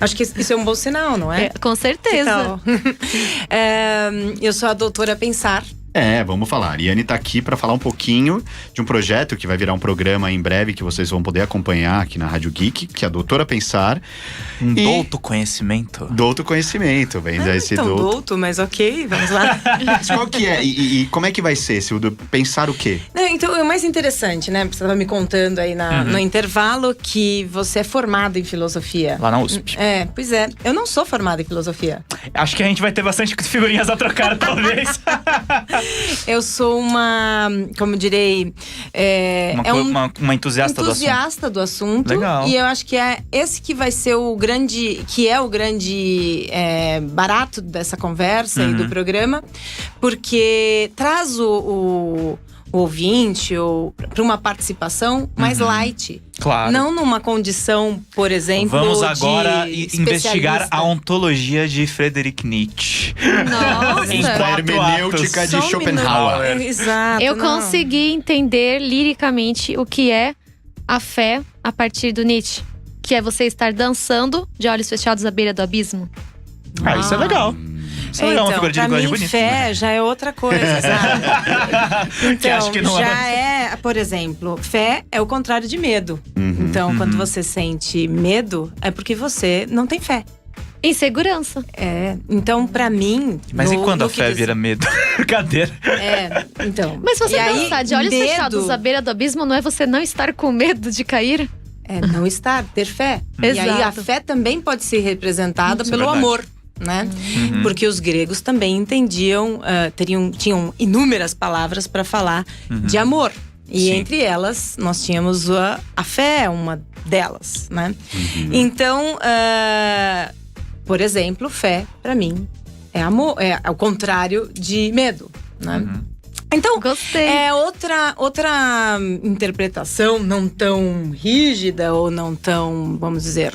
Acho que isso é um bom sinal, não é? Com certeza. Então, eu sou a doutora Pensar. Vamos falar. A Ariane tá aqui para falar um pouquinho de um projeto que vai virar um programa em breve que vocês vão poder acompanhar aqui na Rádio Geek, que é a Doutora Pensar. Douto conhecimento. Douto Conhecimento, vem esse Então, douto. douto, mas ok, vamos lá. Mas qual que é? E como é que vai ser? Pensar o quê? Então, é o mais interessante, né? Você estava me contando aí no intervalo que você é formado em filosofia. Lá na USP. Pois é. Eu não sou formada em filosofia. Acho que a gente vai ter bastante figurinhas a trocar, talvez. Eu sou uma, como direi… uma entusiasta do assunto. Entusiasta do assunto. Legal. E eu acho que é esse que vai ser o grande barato dessa conversa e do programa, porque traz o ouvinte para uma participação mais light. Claro. Não numa condição, por exemplo, Vamos agora de investigar especialista. a ontologia de Friedrich Nietzsche. Nossa. Em quatro hermenêutica atos. de Só um Schopenhauer. minuto. Exato. Eu não. consegui entender liricamente o que é a fé a partir do Nietzsche. Que é você estar dançando de olhos fechados à beira do abismo. Isso é legal. Isso é legal, uma figura de pra linguagem mim, bonita. fé já é outra coisa, sabe? Que acho que não já é, por exemplo, fé é o contrário de medo. Então, quando você sente medo, é porque você não tem fé. Insegurança. Então, pra mim… Mas e quando a no que fé diz- vira medo? Brincadeira. Então… Mas você e aí, dançar de olhos medo fechados à beira do abismo não é você não estar com medo de cair? É não estar, ter fé. E aí, a Exato. fé também pode ser representada Isso é pelo verdade. amor. Né? Porque os gregos também entendiam, tinham inúmeras palavras para falar de amor. E Sim. entre elas, nós tínhamos a fé, uma delas, né? Então, por exemplo, fé, para mim, é amor, é o contrário de medo, né? Então, Gostei. é outra interpretação não tão rígida ou não tão, vamos dizer,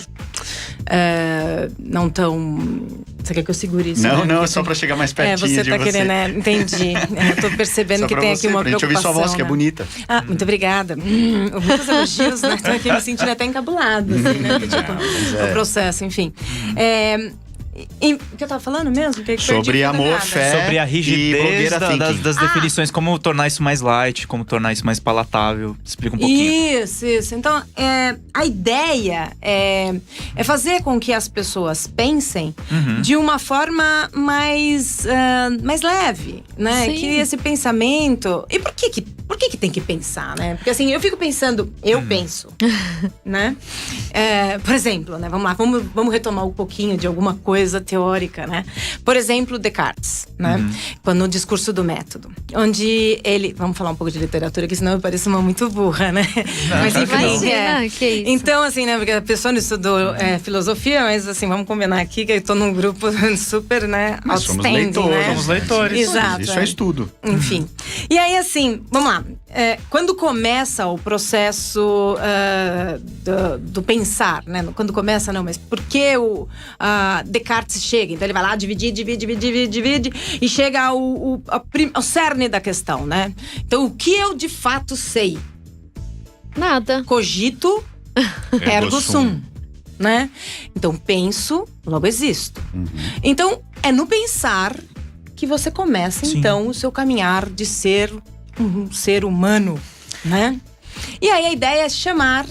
não tão… Você quer que eu segure isso? Não, né? é só pra chegar mais pertinho você de tá você. querendo, né? Entendi. Eu tô percebendo Só que pra tem você, aqui uma pra gente preocupação. ouvir sua voz, que é né? bonita. Muito obrigada. Muitos elogios, né? Tô aqui me sentindo até encabulada, assim, né? Tipo, o processo, enfim. O que eu tava falando mesmo? Que Sobre perdi amor, nada. fé. Sobre a e rigidez blogueira thinking. das definições, como tornar isso mais light, como tornar isso mais palatável. Explica um pouquinho. Isso. Então, a ideia é fazer com que as pessoas pensem de uma forma mais leve, né? Sim. Que esse pensamento… E por que tem que pensar, né? Porque assim, eu fico pensando… Eu penso, né? Por exemplo, né? Vamos lá, vamos retomar um pouquinho de alguma coisa teórica, né? Por exemplo, Descartes, né? No discurso do método, onde ele… Vamos falar um pouco de literatura, que senão eu pareço uma muito burra, né? Mas enfim, Imagina, que isso. Então, assim, né? Porque a pessoa não estudou filosofia, mas assim, vamos combinar aqui que eu tô num grupo super, né? Mas somos outstanding, leitores. né? Somos leitores. Exato. Isso é estudo. Enfim. E aí, assim, vamos lá. Quando começa o processo do pensar, né? Quando começa, não, mas por que o Descartes chega? Então ele vai lá, divide, e chega ao cerne da questão, né? Então, o que eu de fato sei? Nada. Cogito, ergo sum. Né? Então, penso, logo existo. Então, é no pensar que você começa, então, o seu caminhar de ser um ser humano, né? E aí a ideia é chamar,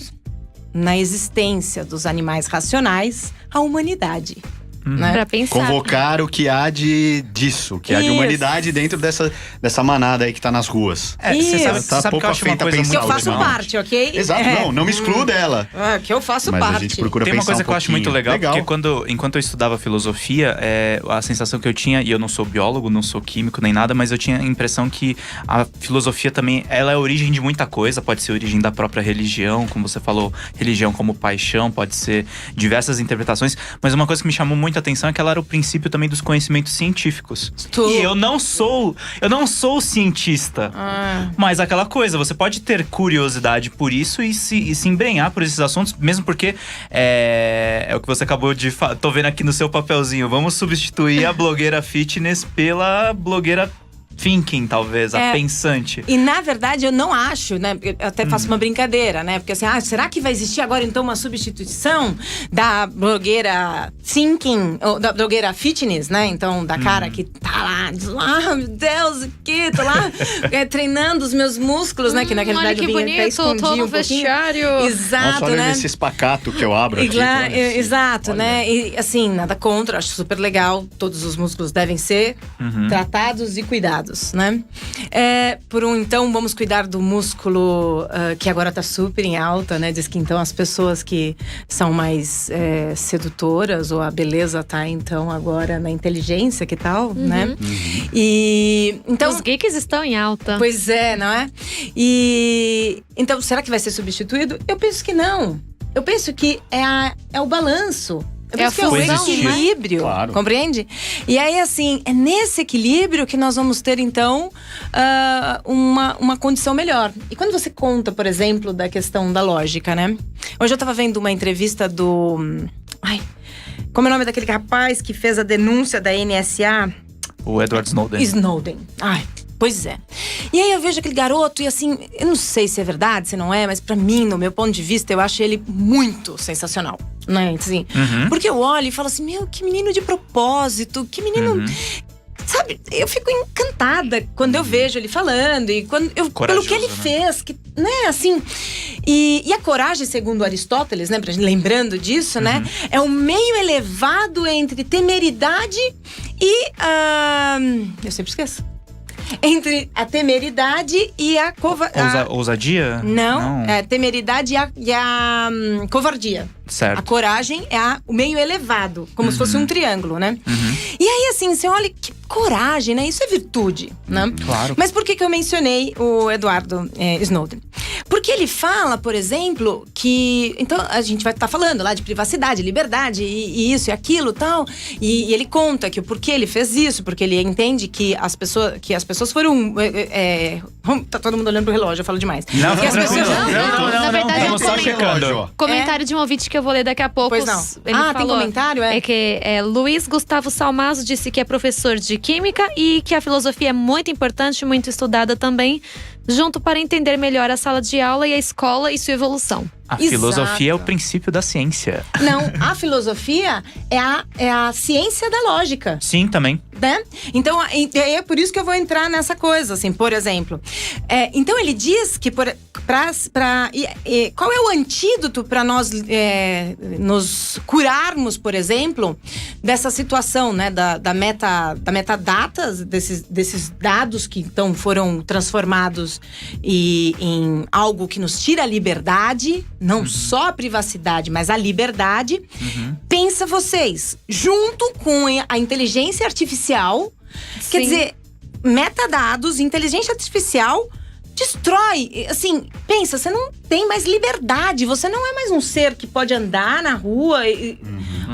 na existência dos animais racionais, a humanidade. Né? Pra pensar. Convocar o que há disso, o que há de Isso. humanidade dentro dessa manada aí que tá nas ruas. Você Isso. sabe que eu acho uma coisa Que pensar eu faço ultimamente. parte, ok? Exato, não me excluo dela. Que eu faço Mas parte. a gente procura Tem uma pensar coisa um que eu acho muito pouquinho. legal, porque enquanto eu estudava filosofia, a sensação que eu tinha, e eu não sou biólogo, não sou químico nem nada, mas eu tinha a impressão que a filosofia também, ela é a origem de muita coisa, pode ser a origem da própria religião, como você falou, religião como paixão, pode ser diversas interpretações, mas uma coisa que me chamou muita atenção é que ela era o princípio também dos conhecimentos científicos. E eu não sou cientista. Mas aquela coisa, você pode ter curiosidade por isso e se embrenhar por esses assuntos, mesmo porque é o que você acabou de falar. Tô vendo aqui no seu papelzinho. Vamos substituir a blogueira fitness pela blogueira thinking, talvez, a pensante. E na verdade eu não acho, né? Eu até faço uma brincadeira, né? Porque assim, será que vai existir agora então uma substituição da blogueira thinking, ou da blogueira fitness, né? Então, da cara que tá lá, diz lá, meu Deus, o que? Tô lá treinando os meus músculos, né? Que na realidade olha que eu vim até bonito, escondi tô no um pouquinho. vestiário. Exato, Nossa, olha né? esse espacato que eu abro aqui. Exato, né? E assim, nada contra, acho super legal. Todos os músculos devem ser tratados e cuidados, né? Então, vamos cuidar do músculo que agora tá super em alta, né? Diz que então as pessoas que são mais sedutoras, ou a beleza tá então agora na inteligência, que tal, né? E então Os geeks estão em alta. Pois é, não é? E então, será que vai ser substituído? Eu penso que não. Eu penso que é o balanço. Eu penso que é o equilíbrio, Claro. compreende? E aí, assim, é nesse equilíbrio que nós vamos ter, então, uma condição melhor. E quando você conta, por exemplo, da questão da lógica, né? Hoje eu tava vendo uma entrevista do… como é o nome daquele rapaz que fez a denúncia da NSA? O Edward Snowden. Snowden. Pois é. E aí eu vejo aquele garoto e assim, eu não sei se é verdade, se não é, mas pra mim, no meu ponto de vista, eu acho ele muito sensacional, né? Assim, porque eu olho e falo assim, meu, que menino de propósito, que menino… Sabe, eu fico encantada quando eu vejo ele falando e pelo que ele fez, que, né, assim… E a coragem, segundo Aristóteles, né, lembrando disso, né, é um meio elevado entre temeridade e… eu sempre esqueço. Entre a temeridade e a covardia. Ousadia? Não, é a temeridade e a covardia. Certo. A coragem é o meio elevado, como se fosse um triângulo, né? E aí, assim, você olha, que coragem, né? Isso é virtude, né? Claro. Mas por que eu mencionei o Edward Snowden? Porque ele fala, por exemplo, que… Então, a gente vai estar falando lá de privacidade, liberdade, e isso e aquilo e tal. E ele conta que o porquê ele fez isso, porque ele entende que as pessoas foram… tá todo mundo olhando pro relógio, eu falo demais. Não, que as pessoas… Na verdade, Estamos só checando. Comentário de um ouvinte que eu vou ler daqui a pouco. Pois não. Ele tem falou, comentário? É que Luiz Gustavo Salmazo disse que é professor de química e que a filosofia é muito importante, muito estudada também, junto para entender melhor a sala de aula e a escola e sua evolução. A filosofia é o princípio da ciência. Não, a filosofia é a ciência da lógica. Sim, também. Né? Então, é por isso que eu vou entrar nessa coisa, assim, por exemplo. Então, ele diz que qual é o antídoto para nós nos curarmos, por exemplo, dessa situação, né, da metadata, desses dados que então foram transformados em algo que nos tira a liberdade, não só a privacidade, mas a liberdade. Pensa vocês, junto com a inteligência artificial, quer dizer, metadados, inteligência artificial destrói, assim, pensa, você não tem mais liberdade, você não é mais um ser que pode andar na rua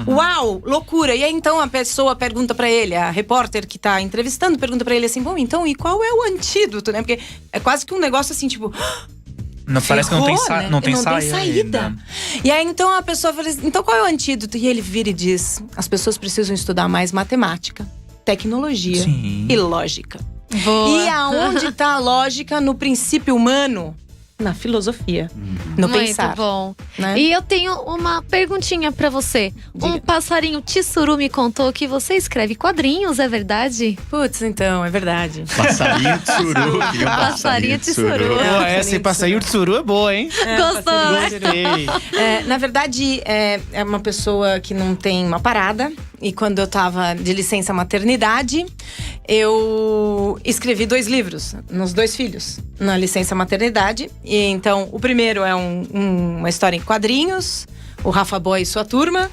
Uau, loucura. E aí então a pessoa pergunta pra ele, a repórter que tá entrevistando, pergunta pra ele assim, bom, então, e qual é o antídoto, né? Porque é quase que um negócio assim, tipo… Não, parece que não tem saída. E aí então a pessoa fala assim, então qual é o antídoto? E ele vira e diz, as pessoas precisam estudar mais matemática, tecnologia e lógica. Boa. E aonde tá a lógica? No princípio humano? Na filosofia. No pensar. Muito bom. Né? E eu tenho uma perguntinha pra você. Um passarinho tissuru me contou que você escreve quadrinhos, é verdade? Putz, então, é verdade. Passarinho tsuru. Passarinho tsuru. Pô, essa passarinho tsuru é boa, hein? Gostou, né? Gostei. Na verdade, é uma pessoa que não tem uma parada. E quando eu tava de licença maternidade, eu escrevi 2 livros nos 2 filhos, na licença maternidade. E então, o primeiro é uma história em quadrinhos, o Rafa Boy e sua turma.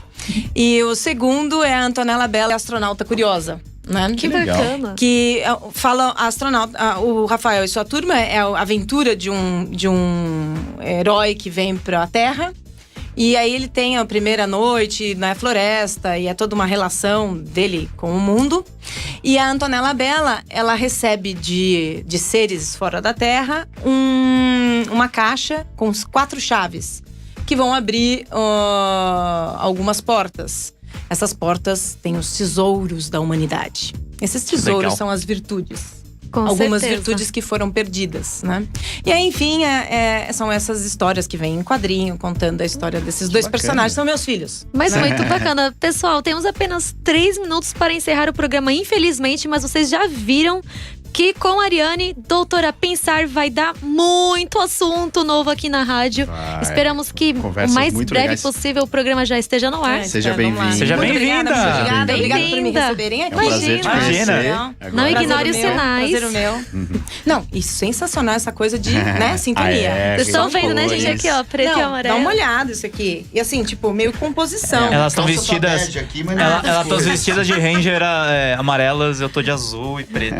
E o segundo é a Antonella Bella, astronauta curiosa. Né? Que bacana. Que fala astronauta, o Rafael e sua turma é a aventura de um herói que vem pra Terra. E aí ele tem a primeira noite na floresta e é toda uma relação dele com o mundo. E a Antonella Bella, ela recebe de seres fora da Terra uma caixa com 4 chaves que vão abrir algumas portas. Essas portas têm os tesouros da humanidade. Esses tesouros são as virtudes. Com algumas certeza. virtudes que foram perdidas, né? E aí, enfim, são essas histórias que vêm em quadrinho, contando a história desses 2 personagens. São meus filhos. Mas muito bacana. Pessoal, temos apenas 3 minutos para encerrar o programa, infelizmente. Mas vocês já viram que com a Ariane, Doutora Pensar, vai dar muito assunto novo aqui na rádio. Esperamos que o mais breve possível o programa já esteja no ar. Seja bem-vinda. Seja bem-vinda. Obrigada por me receberem aqui. Imagina. Não ignore os sinais. Prazer o meu. Não, e sensacional essa coisa de, né, sintonia. Vocês estão vendo, né, gente? Aqui, ó, preto e amarelo. Dá uma olhada isso aqui. E assim, tipo, meio composição. Elas estão vestidas… Elas estão vestidas de ranger amarelas, eu tô de azul e preto.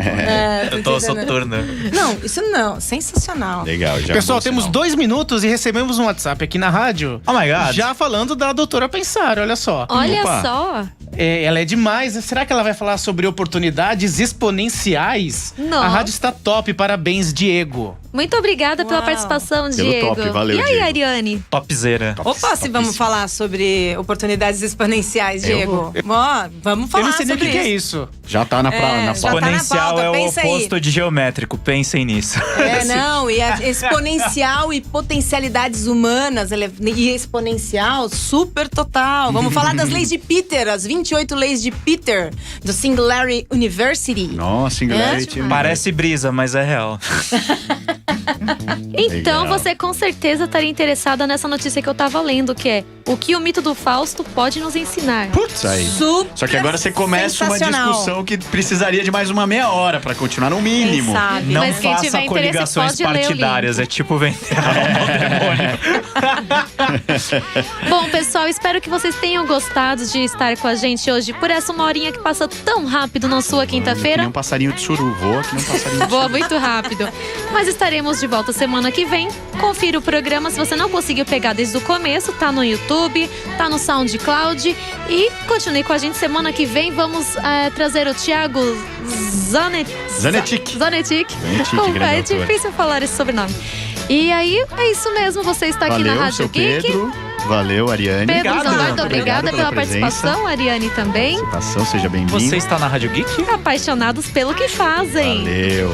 Eu tô soturna. Não, isso não. Sensacional. Legal, já. Pessoal, temos 2 minutos e recebemos um WhatsApp aqui na rádio. Oh my God. Já falando da Doutora Pensar, olha só. Olha Opa. só. Ela é demais. Será que ela vai falar sobre oportunidades exponenciais? Nossa. A rádio está top. Parabéns, Diego. Muito obrigada pela participação, Diego. top, valeu, E aí, Diego. Ariane? Topzera. Opa, se vamos falar sobre oportunidades exponenciais, Diego. Ó, vamos falar Eu não sei nem o sobre que é isso. Já tá na pauta. já tá na Exponencial pauta, é o pensa aí. oposto de geométrico. Pensem nisso. Não, e a exponencial e potencialidades humanas, e exponencial super total. Vamos falar das leis de Peter, as 28 leis de Peter, do Singularity University. Nossa, Singularity. Parece brisa, mas é real. Então, Legal. você com certeza estaria interessada nessa notícia que eu tava lendo, que é o que o mito do Fausto pode nos ensinar. Putz, aí. Super Só que agora você começa uma sensacional. discussão que precisaria de mais uma meia hora pra continuar no mínimo. Quem sabe? Não Mas quem faça tiver interesse coligações pode ler o partidárias. link. É tipo vender alma ao demônio. Bom, pessoal, espero que vocês tenham gostado de estar com a gente hoje por essa 1 horinha que passa tão rápido na sua Que nem quinta-feira. um passarinho de suru. Voa que nem um passarinho de Voa muito rápido. Mas estaremos de volta semana que vem. Confira o programa se você não conseguiu pegar desde o começo. Tá no YouTube, tá no SoundCloud. E continue com a gente semana que vem. Vamos trazer o Thiago Zanetic. Zanetic. Zanetic, grande É autor. difícil falar esse sobrenome. E aí, é isso mesmo. Você está aqui Valeu, na Rádio seu Geek. Pedro. Valeu, Ariane. Pedro Obrigado. Zanardo, obrigada pela presença. participação. Ariane também. Participação, seja bem-vindo. Você está na Rádio Geek? Apaixonados pelo que fazem. Valeu.